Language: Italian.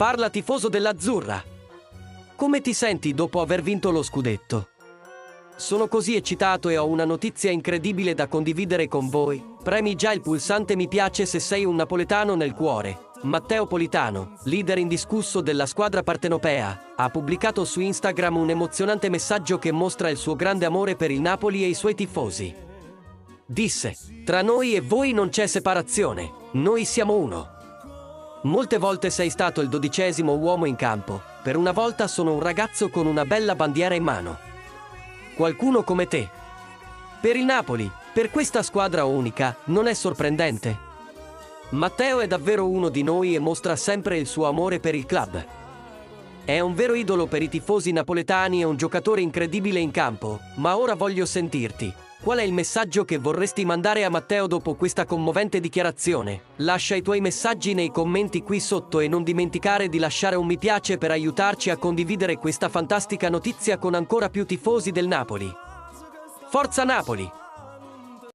Parla tifoso dell'Azzurra. Come ti senti dopo aver vinto lo scudetto? Sono così eccitato e ho una notizia incredibile da condividere con voi. Premi già il pulsante mi piace se sei un napoletano nel cuore. Matteo Politano, leader indiscusso della squadra partenopea, ha pubblicato su Instagram un emozionante messaggio che mostra il suo grande amore per il Napoli e i suoi tifosi. Disse: "Tra noi e voi non c'è separazione, noi siamo uno. Molte volte sei stato il 12° uomo in campo, per una volta sono un ragazzo con una bella bandiera in mano. Qualcuno come te. Per il Napoli, per questa squadra unica, non è sorprendente. Matteo è davvero uno di noi e mostra sempre il suo amore per il club. È un vero idolo per i tifosi napoletani e un giocatore incredibile in campo, ma ora voglio sentirti. Qual è il messaggio che vorresti mandare a Matteo dopo questa commovente dichiarazione? Lascia i tuoi messaggi nei commenti qui sotto e non dimenticare di lasciare un mi piace per aiutarci a condividere questa fantastica notizia con ancora più tifosi del Napoli. Forza Napoli!